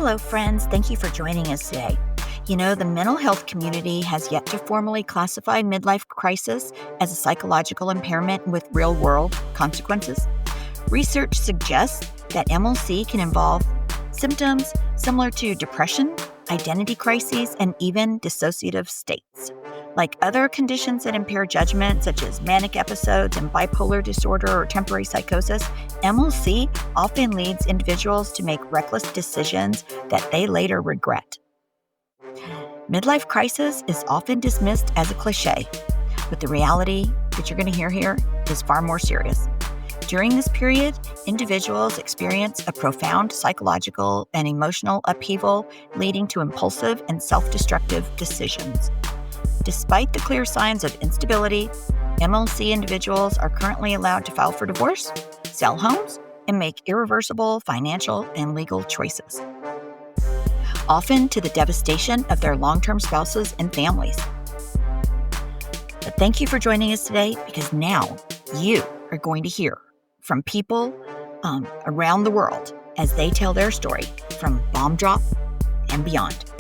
Hello, friends. Thank you for joining us today. You know, the mental health community has yet to formally classify midlife crisis as a psychological impairment with real-world consequences. Research suggests that MLC can involve symptoms similar to depression, identity crises, and even dissociative states. Like other conditions that impair judgment, such as manic episodes and bipolar disorder or temporary psychosis, MLC often leads individuals to make reckless decisions that they later regret. Midlife crisis is often dismissed as a cliche, but the reality that you're going to hear here is far more serious. During this period, individuals experience a profound psychological and emotional upheaval, leading to impulsive and self-destructive decisions. Despite the clear signs of instability, MLC individuals are currently allowed to file for divorce, sell homes, and make irreversible financial and legal choices, often to the devastation of their long-term spouses and families. But thank you for joining us today, because now you are going to hear from people around the world as they tell their story from bomb drop and beyond.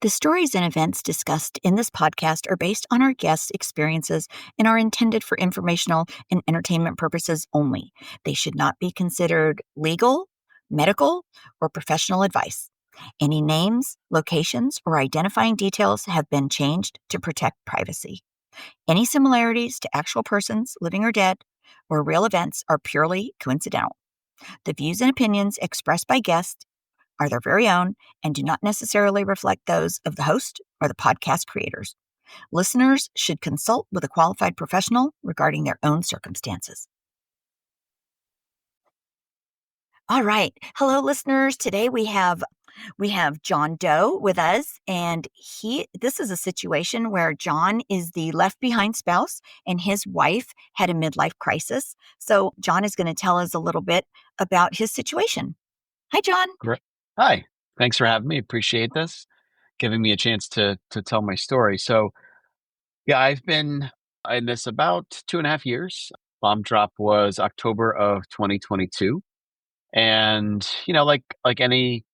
The stories and events discussed in this podcast are based on our guests' experiences and are intended for informational and entertainment purposes only. They should not be considered legal, medical, or professional advice. Any names, locations, or identifying details have been changed to protect privacy. Any similarities to actual persons, living or dead, or real events are purely coincidental. The views and opinions expressed by guests are their very own and do not necessarily reflect those of the host or the podcast creators. Listeners should consult with a qualified professional regarding their own circumstances. All right. Hello, listeners. Today we have John Doe with us, and this is a situation where John is the left behind spouse and his wife had a midlife crisis. So John is going to tell us a little bit about his situation. Hi, John. Great. Hi. Thanks for having me. Appreciate this, giving me a chance to tell my story. So, yeah, I've been in this about 2.5 years. Bomb drop was October of 2022, and like any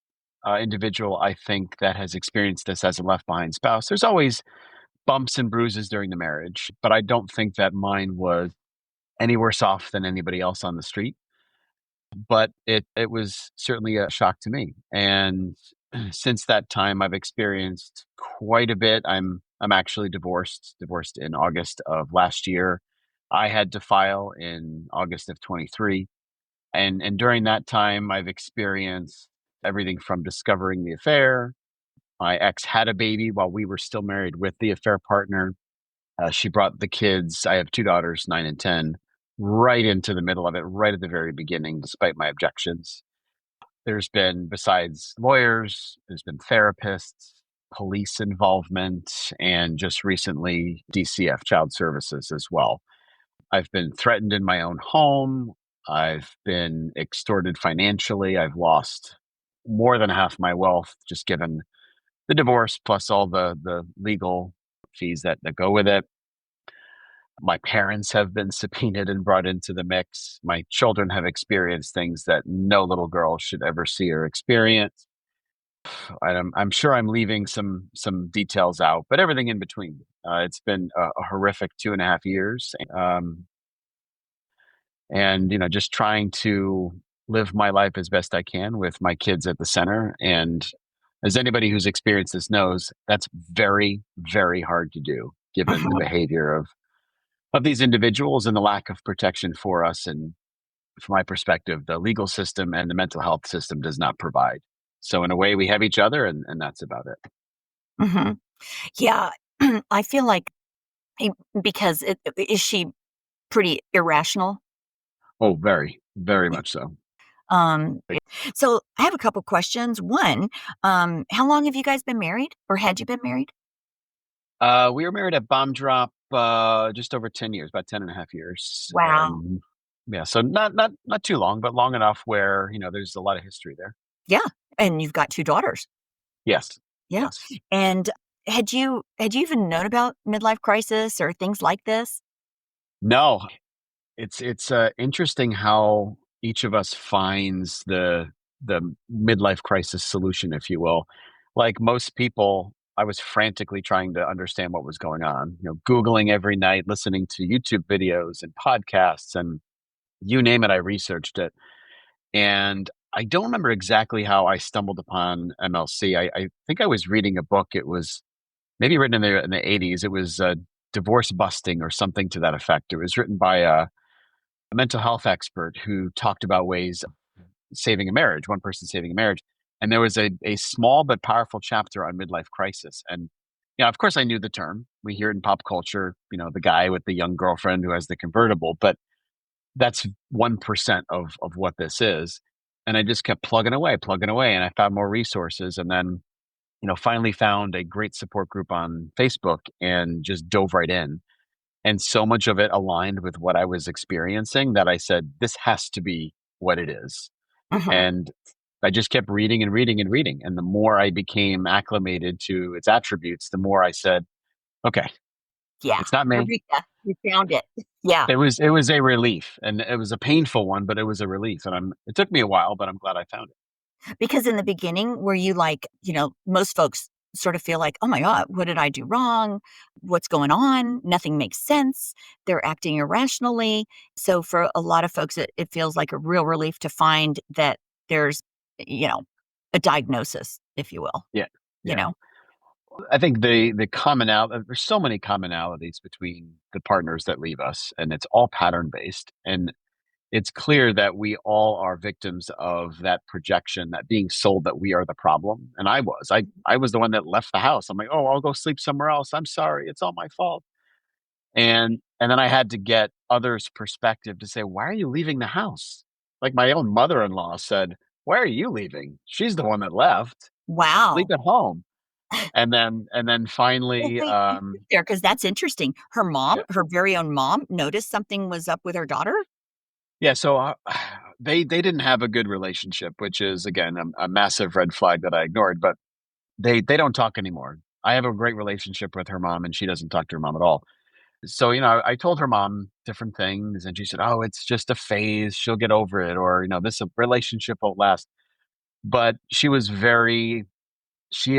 individual, I think that has experienced this as a left behind spouse, there's always bumps and bruises during the marriage, but I don't think that mine was any worse off than anybody else on the street. But it was certainly a shock to me, and since that time, I've experienced quite a bit. I'm actually divorced in August of last year. I had to file in August of 23, and during that time, I've experienced everything from discovering the affair. My ex had a baby while we were still married with the affair partner. She brought the kids. I have two daughters, 9 and 10, right into the middle of it, right at the very beginning, despite my objections. There's been, besides lawyers, there's been therapists, police involvement, and just recently DCF, Child Services as well. I've been threatened in my own home. I've been extorted financially. I've lost more than half my wealth just given the divorce plus all the legal fees that go with it. My parents have been subpoenaed and brought into the mix. My children have experienced things that no little girl should ever see or experience. I'm sure I'm leaving some details out, but everything in between. It's been a horrific 2.5 years, and just trying to live my life as best I can with my kids at the center. And as anybody who's experienced this knows, that's very, very hard to do, given the behavior of these individuals and the lack of protection for us. And from my perspective, the legal system and the mental health system does not provide. So in a way, we have each other, and that's about it. Mm-hmm. Yeah, I feel like because is she pretty irrational? Oh, very, very much so. So I have a couple questions. One, how long have you guys been married, or had you been married? We were married at bomb drop just over 10 years, about 10.5 years. Wow. Yeah, so not too long, but long enough where there's a lot of history there. Yeah, and you've got two daughters. Yes. Yeah, Yes. and had you even known about midlife crisis or things like this? No, it's interesting how each of us finds the midlife crisis solution, if you will. Like most people, I was frantically trying to understand what was going on. Googling every night, listening to YouTube videos and podcasts, and you name it, I researched it. And I don't remember exactly how I stumbled upon MLC. I think I was reading a book. It was maybe written in the 80s. It was Divorce Busting or something to that effect. It was written by a mental health expert who talked about ways of saving a marriage, one person saving a marriage. And there was a small but powerful chapter on midlife crisis. And, of course, I knew the term. We hear it in pop culture, the guy with the young girlfriend who has the convertible, but that's 1% of what this is. And I just kept plugging away, and I found more resources. And then, finally found a great support group on Facebook and just dove right in. And so much of it aligned with what I was experiencing that I said, this has to be what it is. Mhm. And I just kept reading and reading and reading. And the more I became acclimated to its attributes, the more I said, okay, Yeah. it's not me. Eureka. You found it. Yeah. It was a relief, and it was a painful one, but it was a relief. And it took me a while, but I'm glad I found it. Because in the beginning, were you like, most folks sort of feel like, oh my God, what did I do wrong? What's going on? Nothing makes sense. They're acting irrationally. So for a lot of folks, it feels like a real relief to find that there's, you know, a diagnosis, if you will, Yeah. you Yeah. know? I think the commonality, there's so many commonalities between the partners that leave us, and it's all pattern based. And it's clear that we all are victims of that projection, that being sold that we are the problem. And I was the one that left the house. I'm like, oh, I'll go sleep somewhere else. I'm sorry, it's all my fault. And then I had to get others' perspective to say, why are you leaving the house? Like my own mother-in-law said, why are you leaving? She's the one that left. Sleep Wow. at home. And then Well, finally, wait, there, because that's interesting. Her mom, yeah. her very own mom, noticed something was up with her daughter. Yeah, so, they didn't have a good relationship, which is, again, a massive red flag that I ignored, but they don't talk anymore. I have a great relationship with her mom, and she doesn't talk to her mom at all. So, I told her mom different things, and she said, "Oh, it's just a phase. She'll get over it," or, "This relationship won't last." But she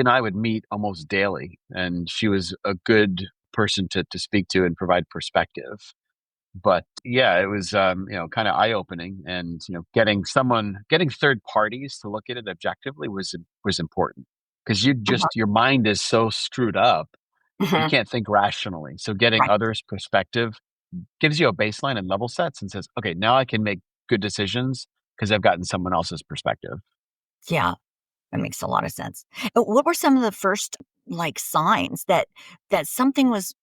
and I would meet almost daily, and she was a good person to speak to and provide perspective. But yeah, it was, kinda eye-opening, and, getting third parties to look at it objectively was important because Uh-huh. your mind is so screwed up, you Mhm. can't think rationally. So getting Right. others' perspective gives you a baseline and level sets and says, "Okay, now I can make good decisions because 'cause I've gotten someone else's perspective." Yeah. That makes a lot of sense. What were some of the first, like, signs that something was,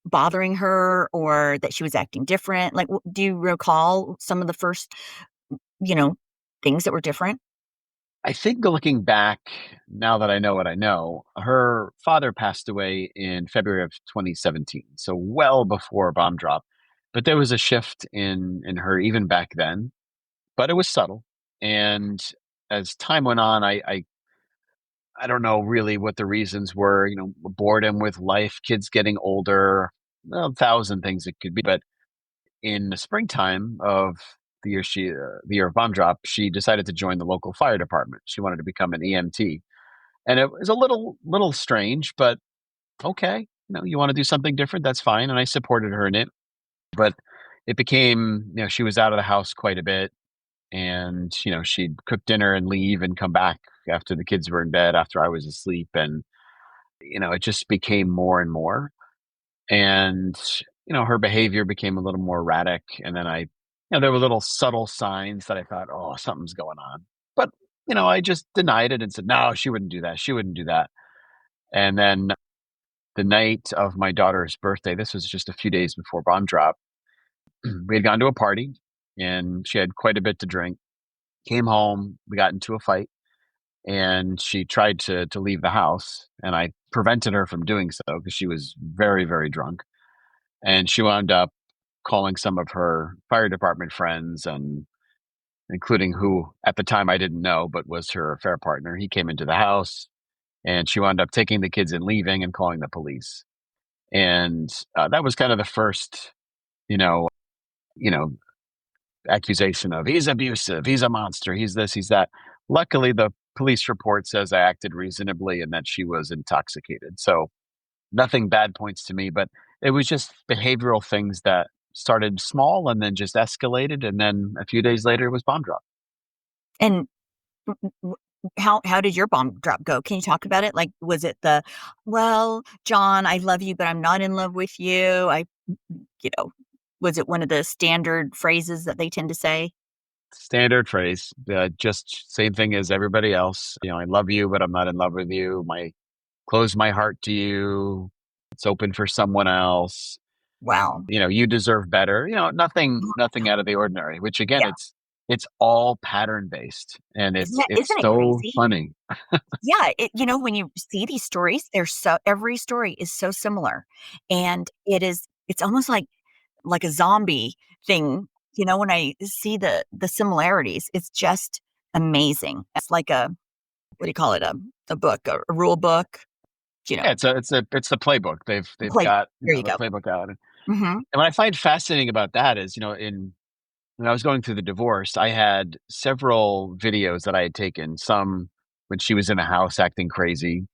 bothering her or that she was acting different? Like, do you recall some of the first, you know, things that were different? I think looking back, now that I know what I know, her father passed away in February of 2017, so well before Bomb Drop. But there was a shift in her even back then, but it was subtle. And as time went on, I don't know really what the reasons were, boredom with life, kids getting older, a thousand things it could be. But in the springtime of the year of Bomb Drop, she decided to join the local fire department. She wanted to become an EMT. And it was a little strange, but okay, you wanna do something different, that's fine, and I supported her in it, but it became, she was out of the house quite a bit, and, she'd cook dinner and leave and come back after the kids were in bed, after I was asleep, and, it just became more and more, and, her behavior became a little more erratic, and then there were little subtle signs that I thought, "Oh, something's going on." But, I just denied it and said, "No, she wouldn't do that, she wouldn't do that." And then the night of my daughter's birthday, this was just a few days before Bomb Drop, we had gone to a party, and she had quite a bit to drink. Came home, we got into a fight, and she tried to leave the house, and I prevented her from doing so because she was very, very drunk. And she wound up calling some of her fire department friends, and including who at the time I didn't know, but was her affair partner. He came into the house. and she wound up taking the kids and leaving and calling the police. And that was kind of the first, you know, you know, accusation of he's abusive, he's a monster, he's this, he's that. Luckily, the police report says I acted reasonably and that she was intoxicated. So nothing bad points to me, but it was just behavioral things that started small and then just escalated. And then a few days later, it was bomb drop. And w w how did your bomb drop go? Can you talk about it? Like, was it the, "Well, John, I love you, but I'm not in love with you." You know, was it one of the standard phrases that they tend to say? Standard phrase, just same thing as everybody else. I love you, but I'm not in love with you. Close my heart to you. It's open for someone else. Wow. You deserve better. Mhm. Nothing out of the ordinary, which again, Yeah. it's all pattern based and it's Isn't it so crazy? funny. Yeah, when you see these stories, they're so every story is so similar, and it's almost like a zombie thing, when I see the similarities, it's just amazing. It's like a, what do you call it? A book, a rule book, you know, Yeah, it's the playbook. They've play got, there you the go. playbook out. And Mhm. what I find fascinating about that is, in when I was going through the divorce, I had several videos that I had taken, some when she was in a house acting crazy,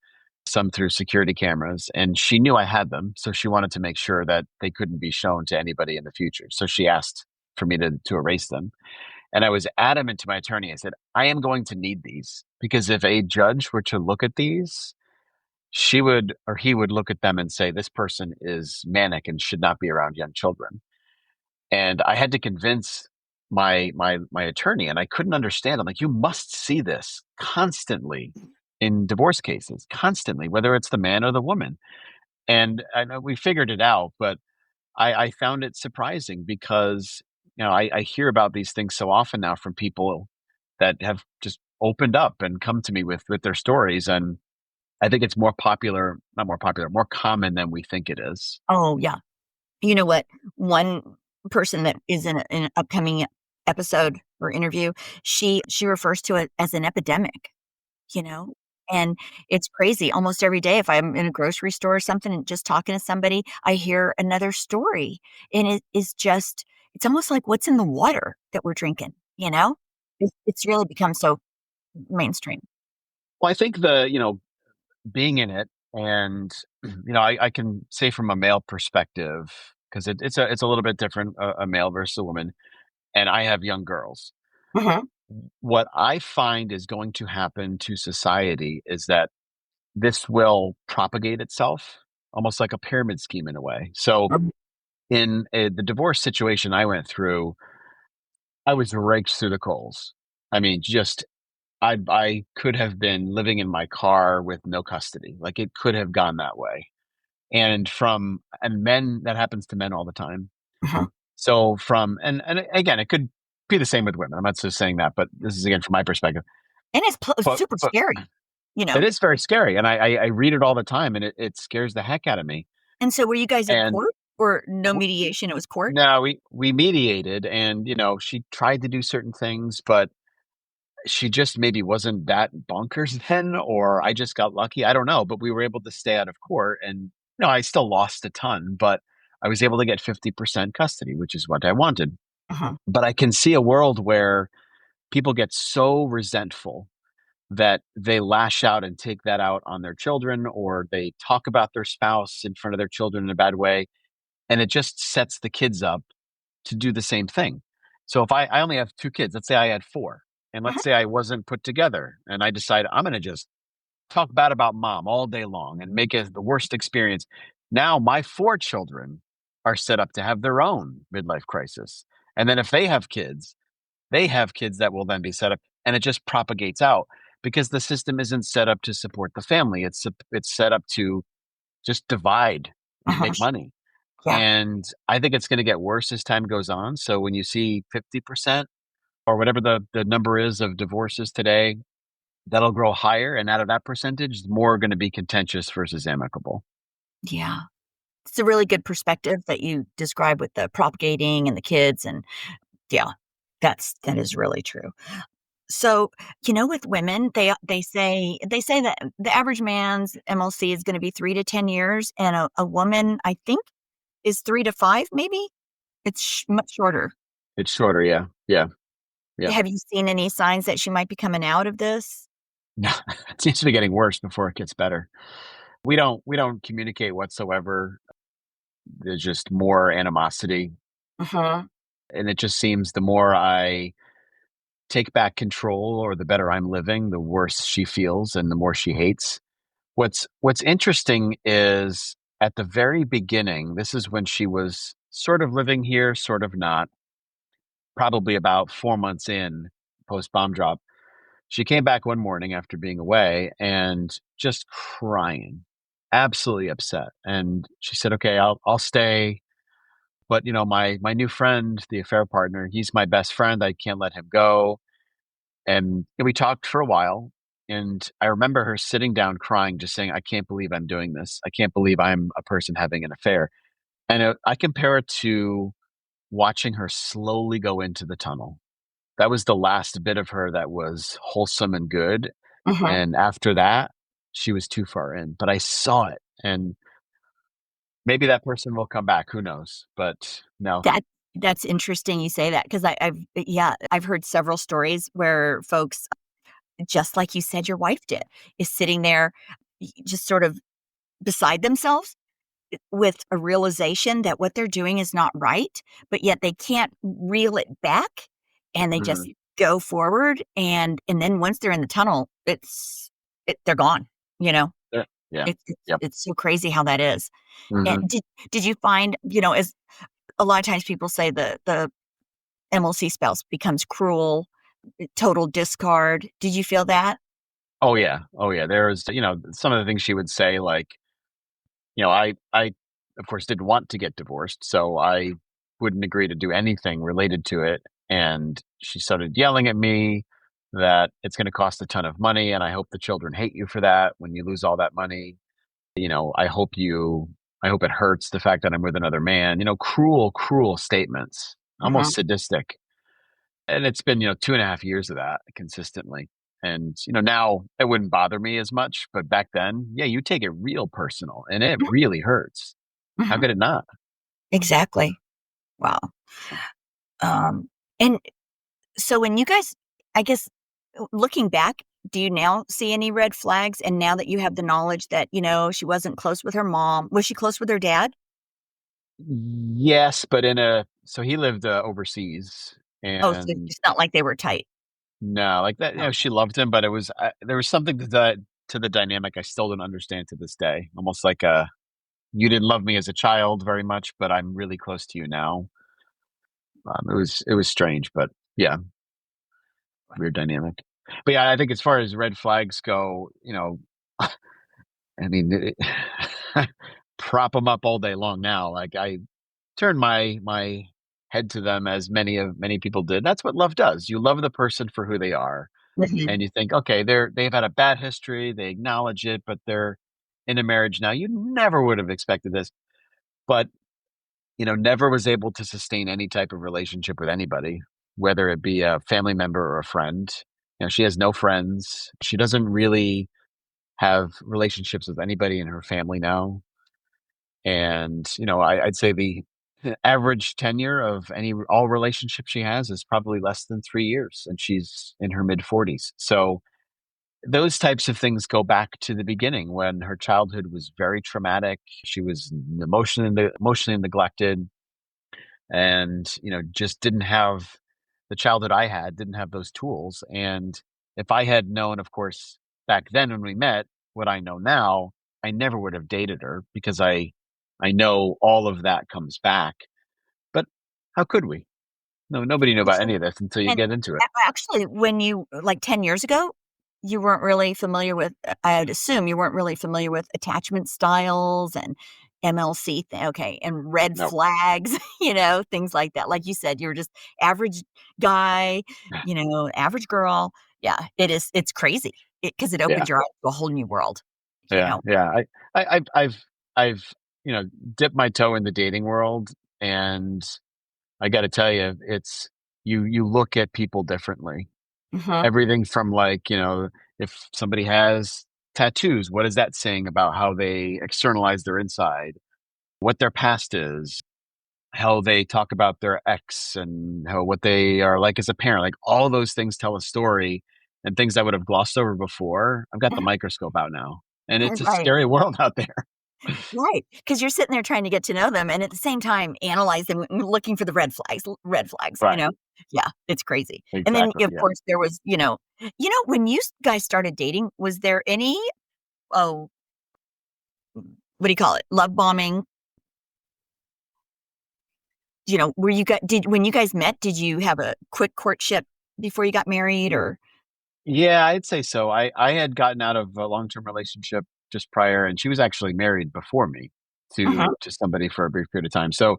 some through security cameras, and she knew I had them, so she wanted to make sure that they couldn't be shown to anybody in the future. So she asked for me to erase them. And I was adamant to my attorney. I said, I am going to need these because if a judge were to look at these, she would or he would look at them and say, this person is manic and should not be around young children. And I had to convince my attorney, and I couldn't understand. I'm like, you must see this constantly in divorce cases, constantly, whether it's the man or the woman. And I know we figured it out, but I found it surprising because I hear about these things so often now from people that have just opened up and come to me with their stories, and I think it's more popular, not more popular, more common than we think it is. Oh, yeah. You know what? One person that is in an upcoming episode or interview, she refers to it as an epidemic. You know? And it's crazy. Almost every day, if I'm in a grocery store or something and just talking to somebody, I hear another story. And it is just, it's almost like what's in the water that we're drinking, you know? It's really become so mainstream. Well, I think being in it, and I can say from a male perspective because it's a little bit different, a male versus a woman, and I have young girls. Mhm. What I find is going to happen to society is that this will propagate itself almost like a pyramid scheme in a way. So in the divorce situation I went through, I was raked through the coals. I mean, just I could have been living in my car with no custody. Like it could have gone that way. And men, that happens to men all the time. Mhm. So and again, it could be the same with women. I'm not just saying that, but this is again from my perspective. And it's super But scary, you it know? is very scary, and I read it all the time, and it scares the heck out of me. And so were you guys at And court or no w- mediation? It was court? no, we mediated, and she tried to do certain things, but she just maybe wasn't that bonkers then, or I just got lucky. I don't know, but we were able to stay out of court, and I still lost a ton, but I was able to get 50% custody, which is what I wanted. Mhm. But I can see a world where people get so resentful that they lash out and take that out on their children, or they talk about their spouse in front of their children in a bad way, and it just sets the kids up to do the same thing. So if I only have 2 kids, let's say I had 4, and Mhm. let's say I wasn't put together, and I decide I'm gonna just talk bad about mom all day long and make it the worst experience. Now my 4 children are set up to have their own midlife crisis, and then if they have kids that will then be set up, and it just propagates out because the system isn't set up to support the family. It's set up to just divide and Mhm. make money. Yeah. And I think it's going to get worse as time goes on. So when you see 50% or whatever the number is of divorces today, that'll grow higher. And out of that percentage, more are going to be contentious versus amicable. Yeah. It's a really good perspective that you describe with the propagating and the kids, and yeah, that is really true. So, with women, they say that the average man's MLC is going to be 3 to 10 years, and a woman, I think, is 3 to 5, maybe. It's much shorter. It's shorter, yeah. Yeah. Yeah. Have you seen any signs that she might be coming out of this? No, it seems to be getting worse before it gets better. We don't communicate whatsoever. There's just more animosity, Uh-huh. and it just seems the more I take back control or the better I'm living, the worse she feels and the more she hates. What's interesting is at the very beginning, this is when she was sort of living here, sort of not, probably about 4 months in post bomb drop. She came back one morning after being away and just crying, absolutely upset. And she said, "Okay, I'll stay, but my new friend, the affair partner, he's my best friend. I can't let him go." And we talked for a while, and I remember her sitting down crying, just saying, "I can't believe I'm doing this. I can't believe I'm a person having an affair." And I compare it to watching her slowly go into the tunnel. That was the last bit of her that was wholesome and good. Uh-huh. And after that, she was too far in. But I saw it, and maybe that person will come back. Who knows? But no. That that's interesting you say that because I've heard several stories where folks, just like you said your wife did, is sitting there just sort of beside themselves with a realization that what they're doing is not right, but yet they can't reel it back, and they just Mhm. go forward, and then once they're in the tunnel, they're gone, you know? Yeah. Yeah. It's it's Yep. it's so crazy how that is. And Hmm. did you find, as a lot of times people say the MLC spouse becomes cruel, total discard. Did you feel that? Oh yeah. Oh yeah. There's some of the things she would say, like, I of course didn't want to get divorced, so I wouldn't agree to do anything related to it. And she started yelling at me that it's going to cost a ton of money, and I hope the children hate you for that when you lose all that money. I hope it hurts the fact that I'm with another man. Cruel, cruel statements, Mhm, almost sadistic. And it's been 2.5 years of that consistently. And now it wouldn't bother me as much, but back then, yeah, you take it real personal, and it mhm, really hurts. How mhm. could it not? Exactly. Wow. Um, and so when you guys, I guess, looking back, do you now see any red flags? And now that you have the knowledge that, she wasn't close with her mom, was she close with her dad? Yes, but so he lived overseas, Oh, so and it's not like they were tight. no, like that. Oh. She loved him, but there was something to the dynamic I still don't understand to this day. Almost like you didn't love me as a child very much, but I'm really close to you now. It was strange, but yeah, weird dynamic. But yeah, I think as far as red flags go, I mean, prop them up all day long now. Like, I turn my head to them as many people did. That's what love does. You love the person for who they are, Mhm. and you think, okay, they've had a bad history. They acknowledge it, but they're in a marriage now. You never would have expected this, but never was able to sustain any type of relationship with anybody, whether it be a family member or a friend. She has no friends. She doesn't really have relationships with anybody in her family now. And, I'd say the average tenure of all relationships she has is probably less than 3 years, and she's in her mid 40s. So those types of things go back to the beginning when her childhood was very traumatic. She was emotionally neglected, and just didn't have the childhood I had, didn't have those tools. And if I had known, of course, back then when we met, what I know now, I never would have dated her, because I know all of that comes back. But how could we? No, nobody knew Well, about so any of this until you and get into it. actually, when you like 10 years ago, you weren't really familiar with, I would assume you weren't really familiar with attachment styles and MLC, okay, and red No. flags, things like that. Like you said, you're just average guy, average girl. Yeah, it's crazy because it Yeah. opens your eyes to a whole new world, you Yeah. know. Yeah. I've dipped my toe in the dating world, and I got to tell you, it's you look at people differently. Mhm. Everything from like, if somebody has tattoos, what is that saying about how they externalize their inside, what their past is, how they talk about their ex and how what they are like as a parent. Like all those things tell a story and things I would have glossed over before. I've got the microscope out now. And it's a Right. scary world out there. Right, because 'cause you're sitting there trying to get to know them and at the same time analyze them, looking for the red flags, you Right. know? Yeah, it's crazy. And then, Exactly. of Yeah. course, there was, when you guys started dating, was there any, oh, what do you call it? Love bombing? Were you guys did when you guys met, did you have a quick courtship before you got married or Yeah, I'd say so. I had gotten out of a long-term relationship just prior, and she was actually married before me Uh-huh. to somebody for a brief period of time. So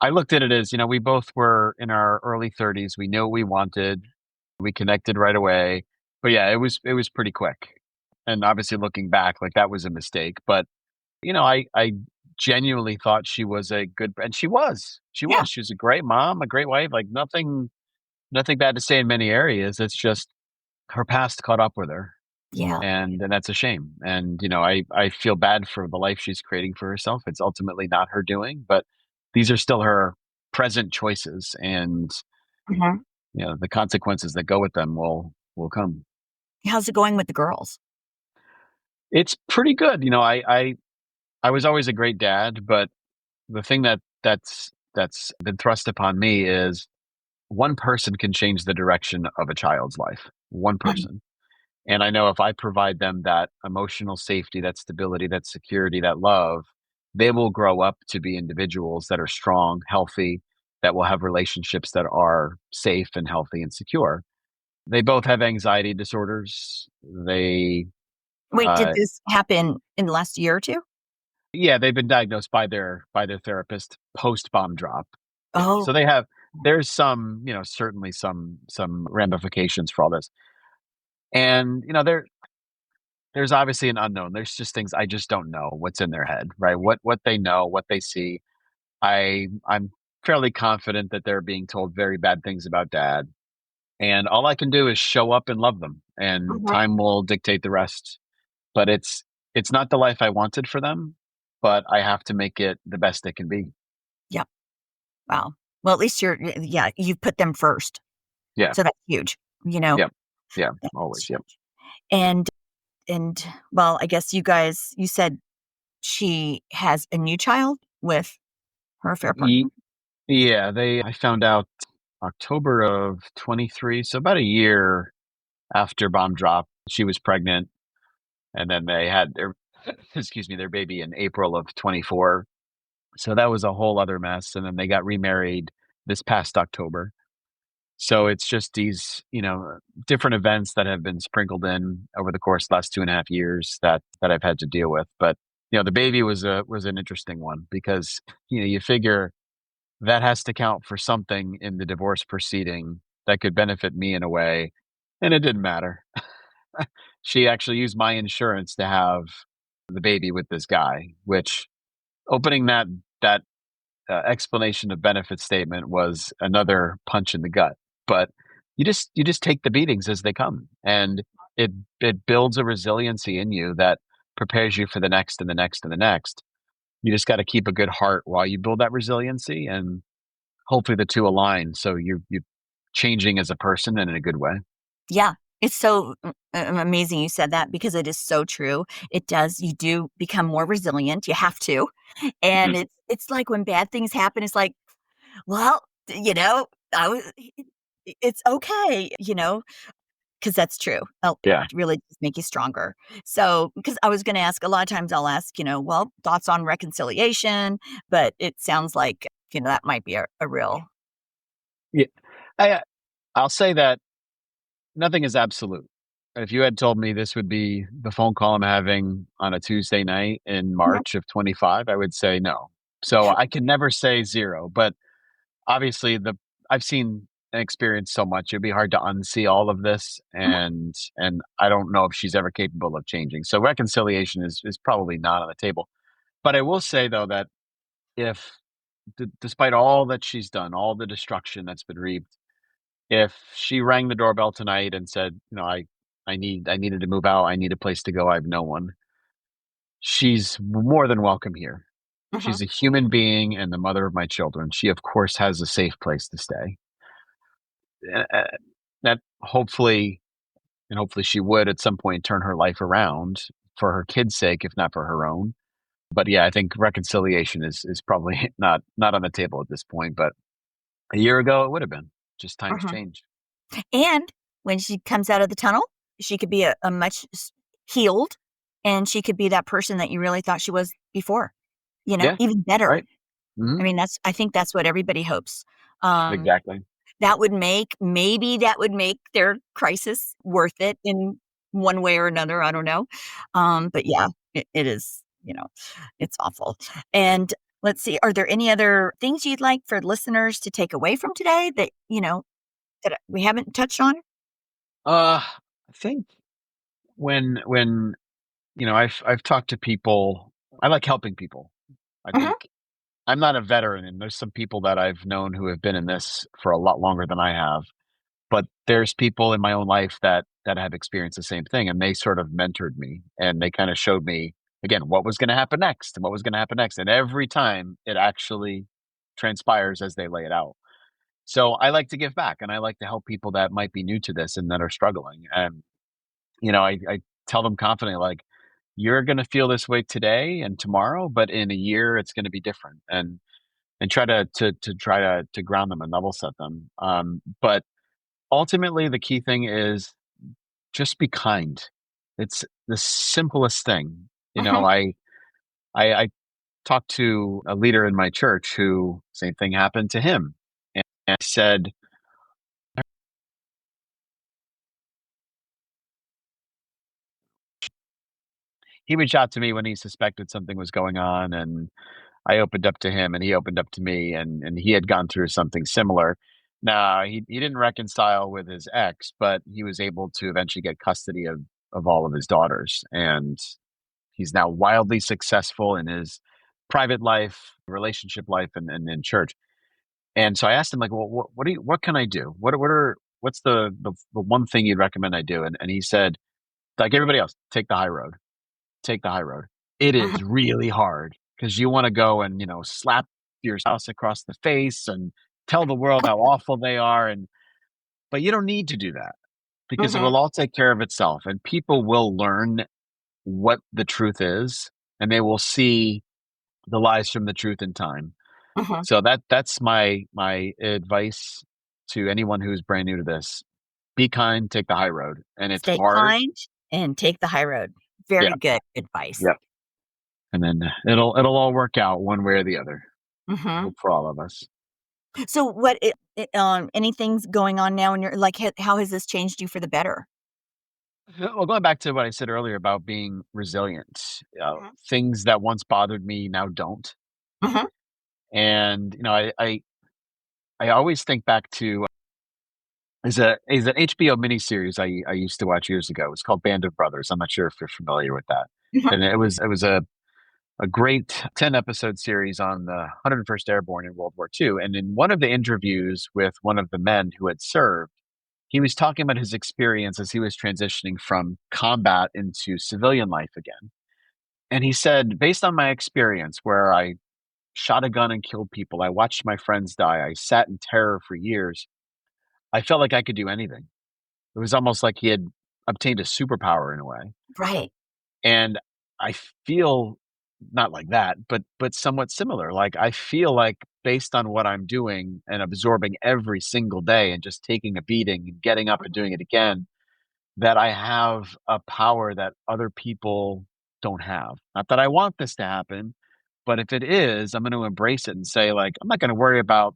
I looked at it as, we both were in our early 30s. We knew what we wanted. We connected right away. But yeah, it was pretty quick. And obviously looking back, like that was a mistake. But I genuinely thought she was a good, and she was. She Yeah, was. She was a great mom, a great wife. Like nothing bad to say in many areas. It's just her past caught up with her, yeah, and that's a shame. And I feel bad for the life she's creating for herself. It's ultimately not her doing, but these are still her present choices, and mhm. the consequences that go with them will come. How's it going with the girls? It's pretty good. I was always a great dad, but the thing that's been thrust upon me is one person can change the direction of a child's life. One Mhm. person. And I know if I provide them that emotional safety, that stability, that security, that love, they will grow up to be individuals that are strong, healthy, that will have relationships that are safe and healthy and secure. They both have anxiety disorders. Wait, did Uh, this happen in the last year or 2? yeah, they've been diagnosed by their therapist post bomb drop. So Oh, there's some, certainly some ramifications for all this. And there's obviously an unknown. There's just things I just don't know what's in their head, right? What they know, what they see. I'm fairly confident that they're being told very bad things about dad, and all I can do is show up and love them, and mhm. time will dictate the rest. But it's not the life I wanted for them, but I have to make it the best it can be. Yep. Wow. Well, at least yeah, you put them first. Yeah. So that's huge, you know? Yep. Yeah. That's Always. Yep. huge. And well, I guess you said she has a new child with her affair partner? Ye- Yeah. I found out October of 23, so about a year after bomb drop. She was pregnant, and then they had their excuse me, their baby in April of 24. So that was a whole other mess, and then they got remarried this past October. So it's just these, different events that have been sprinkled in over the course of the last 2.5 years that I've had to deal with. But the baby was an interesting one because you figure that has to count for something in the divorce proceeding that could benefit me in a way, and it didn't matter. She actually used my insurance to have the baby with this guy, which opening that explanation of benefit statement was another punch in the gut. But you just take the beatings as they come, and it it builds a resiliency in you that prepares you for the next and the next and the next. You just got to keep a good heart while you build that resiliency, and hopefully the two align. So you're changing as a person and in a good way. Yeah. It's so amazing you said that because it is so true. It does. You do become more resilient. You have to. And Mhm. it's like when bad things happen, it's like, well, I was, it's okay, 'cause that's true. Oh, it Yeah. really does make you stronger. So, because I was gonna ask, a lot of times I'll ask, well, thoughts on reconciliation, but it sounds like, that might be a real Yeah. I, I'll say that nothing is absolute. If you had told me this would be the phone call I'm having on a Tuesday night in Mhm, March of 25, I would say no. So I can never say 0, but obviously I've seen and experienced so much. It'd be hard to unsee all of this, mhm. and I don't know if she's ever capable of changing. So reconciliation is probably not on the table. But I will say though that if despite all that she's done, all the destruction that's been reaped, if she rang the doorbell tonight and said, I needed to move out, I need a place to go, I have no one, she's more than welcome here. Mhm. She's a human being and the mother of my children. She, of course, has a safe place to stay. Uh, that hopefully, and hopefully she would at some point turn her life around for her kids' sake, if not for her own. But yeah, I think reconciliation is probably not on the table at this point. But a year ago, it would have been. Just times Mhm. change. And when she comes out of the tunnel, she could be a much healed, and she could be that person that you really thought she was before, Yeah, even better. right. Hmm. I mean, I think that's what everybody hopes. Um, Exactly. maybe that would make their crisis worth it in one way or another. I don't know. But yeah, it is, it's awful. And let's see, are there any other things you'd like for listeners to take away from today that, that we haven't touched on? I think when I've talked to people. I like helping people. I Mhm, think I'm not a veteran, and there's some people that I've known who have been in this for a lot longer than I have. But there's people in my own life that have experienced the same thing, and they sort of mentored me, and they kind of showed me again what was going to happen next, and what was going to happen next, and every time it actually transpires as they lay it out. So I like to give back, and I like to help people that might be new to this and that are struggling. And I tell them confidently, like, you're going to feel this way today and tomorrow, but in a year it's going to be different. And try to ground them and level set them. But ultimately, the key thing is just be kind. It's the simplest thing. mhm. I talked to a leader in my church who same thing happened to him, and said he reached out to me when he suspected something was going on, and I opened up to him, and he opened up to me, and he had gone through something similar. Now he didn't reconcile with his ex, but he was able to eventually get custody of all of his daughters, and he's now wildly successful in his private life, relationship life, and in church. And so I asked him, like, well, what can I do? What's the one thing you'd recommend I do? And he said, like everybody else, take the high road. Take the high road. It Mhm, is really hard because you want to go and slap your spouse across the face and tell the world how awful they are, but you don't need to do that because it mhm, will all take care of itself, and people will learn what the truth is, and they will see the lies from the truth in time. mhm. So that's my advice to anyone who's brand new to this. Be kind, take the high road. And it's Stay hard. kind and take the high road. Yeah. Very good advice. Yeah. And then it'll all work out one way or the other. I Mhm. hope for all of us. So anything's going on now in your like, how has this changed you for the better? Well, going back to what I said earlier about being resilient, Mhm, things that once bothered me now don't. mhm, And I always think back to is an HBO miniseries I used to watch years ago. It's called Band of Brothers. I'm not sure if you're familiar with that. mhm, And it was a great 10 episode series on the 101st Airborne in World War II. And in one of the interviews with one of the men who had served, he was talking about his experience as he was transitioning from combat into civilian life again. And he said, based on my experience where I shot a gun and killed people, I watched my friends die, I sat in terror for years, I felt like I could do anything. It was almost like he had obtained a superpower in a way. right. And I feel not like that, but somewhat similar. Like I feel like based on what I'm doing and absorbing every single day and just taking a beating and getting up and doing it again, that I have a power that other people don't have. Not that I want this to happen, but if it is, I'm going to embrace it and say like I'm not going to worry about,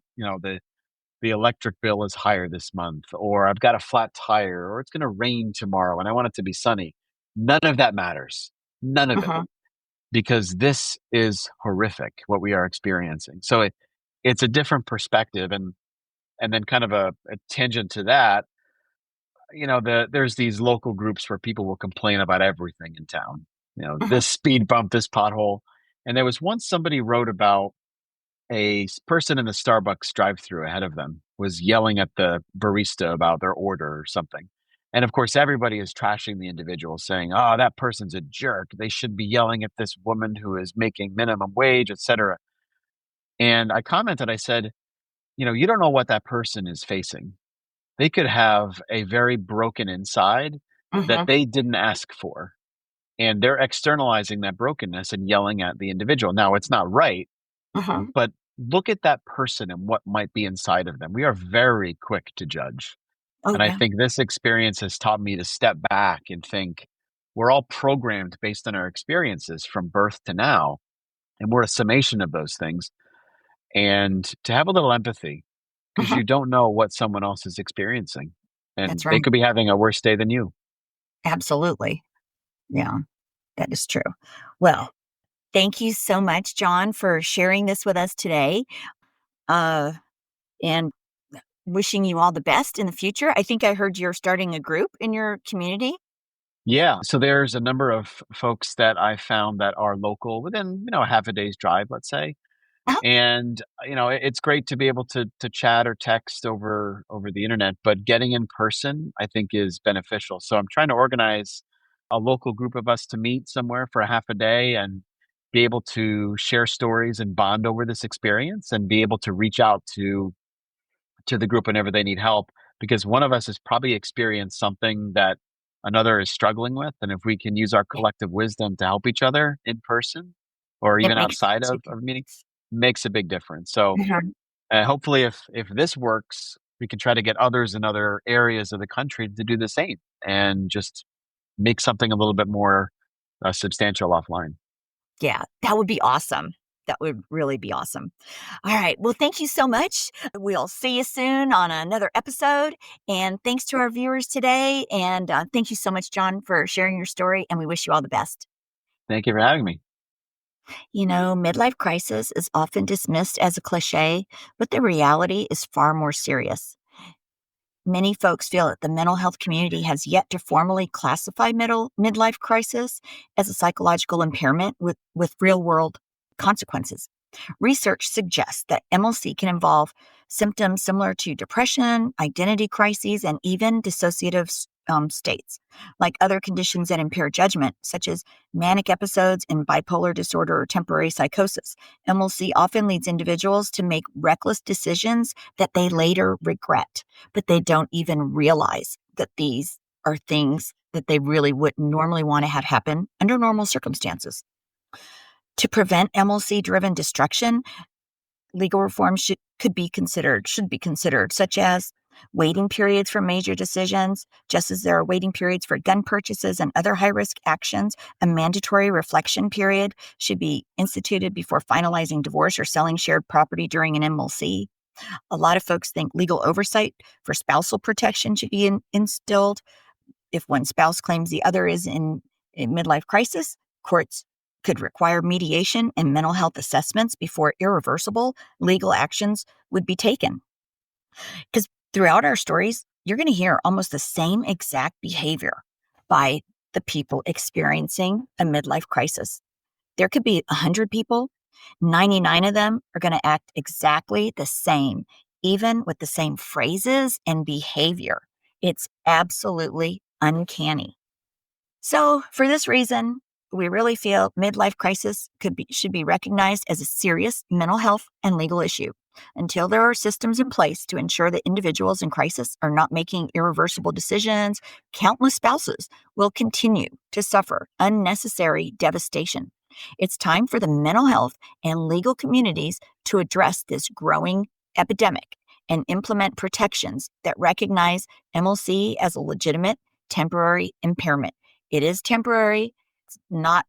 the electric bill is higher this month, or I've got a flat tire, or it's going to rain tomorrow and I want it to be sunny. None of that matters. None of it, Mhm, because this is horrific what we are experiencing. So it's a different perspective, and then kind of a tangent to that. There's these local groups where people will complain about everything in town. mhm, This speed bump, this pothole, and there was once somebody wrote about person in the Starbucks drive-through ahead of them. was yelling at the barista about their order or something. And of course, everybody is trashing the individual, saying, "Oh, that person's a jerk. They should be yelling at this woman who is making minimum wage, etc." And I commented, I said, you don't know what that person is facing. They could have a very broken inside that Mhm. they didn't ask for, and they're externalizing that brokenness and yelling at the individual. Now, it's not right, Mhm. but look at that person and what might be inside of them. We are very quick to judge. Oh, And I yeah. think this experience has taught me to step back and think we're all programmed based on our experiences from birth to now, and we're a summation of those things. And to have a little empathy because Mhm. you don't know what someone else is experiencing, and That's they right. could be having a worse day than you. Absolutely. Yeah, that is true. Well, thank you so much, John, for sharing this with us today, uh, and wishing you all the best in the future. I think I heard you're starting a group in your community. Yeah, so there's a number of folks that I found that are local within, a half a day's drive, let's say. Uh-huh. And, it's great to be able to chat or text over the internet, but getting in person, I think, is beneficial. So I'm trying to organize a local group of us to meet somewhere for a half a day and be able to share stories and bond over this experience and be able to reach out to the group whenever they need help, because one of us has probably experienced something that another is struggling with. And if we can use our Yeah, collective wisdom to help each other in person or it even makes outside such a of meeting, difference. makes a big difference. So Mhm. hopefully if this works, we can try to get others in other areas of the country to do the same and just make something a little bit more substantial offline. Yeah, that would be awesome. That would really be awesome. All right. Well, thank you so much. We'll see you soon on another episode. And thanks to our viewers today. And thank you so much, John, for sharing your story. And we wish you all the best. Thank you for having me. Midlife crisis is often dismissed as a cliche, but the reality is far more serious. Many folks feel that the mental health community has yet to formally classify midlife crisis as a psychological impairment with real world consequences. Research suggests that MLC can involve symptoms similar to depression, identity crises, and even dissociative states. Like other conditions that impair judgment, such as manic episodes in bipolar disorder or temporary psychosis, MLC often leads individuals to make reckless decisions that they later regret, but they don't even realize that these are things that they really wouldn't normally want to have happen under normal circumstances. To prevent MLC driven destruction, legal reform should be considered, such as waiting periods for major decisions, just as there are waiting periods for gun purchases and other high risk actions. A mandatory reflection period should be instituted before finalizing divorce or selling shared property during an MLC. A lot of folks think legal oversight for spousal protection should be instilled. If one spouse claims the other is in a midlife crisis, courts could require mediation and mental health assessments before irreversible legal actions would be taken. Because throughout our stories, you're going to hear almost the same exact behavior by the people experiencing a midlife crisis. There could be 100 people, 99 of them are going to act exactly the same, even with the same phrases and behavior. It's absolutely uncanny. So, for this reason, we really feel midlife crisis should be recognized as a serious mental health and legal issue. Until there are systems in place to ensure that individuals in crisis are not making irreversible decisions, countless spouses will continue to suffer unnecessary devastation. It's time for the mental health and legal communities to address this growing epidemic and implement protections that recognize MLC as a legitimate temporary impairment. It is temporary. It's not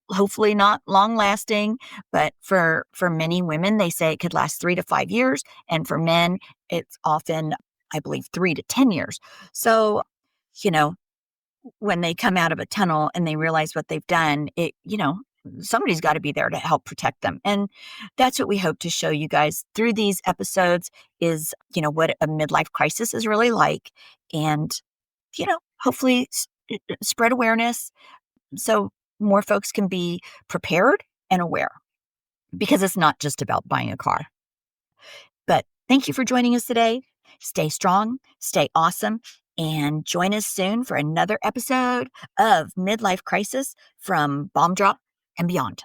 hopefully not long lasting, but for many women they say it could last 3 to 5 years, and for men it's often, I believe, 3 to 10 years. So, you know, when they come out of a tunnel and they realize what they've done, somebody's got to be there to help protect them. And that's what we hope to show you guys through these episodes is, what a midlife crisis is really like, and hopefully spread awareness so more folks can be prepared and aware, because it's not just about buying a car. But Thank you for joining us today. Stay strong, stay awesome, and join us soon for another episode of Midlife Crisis from Bomb Drop and Beyond.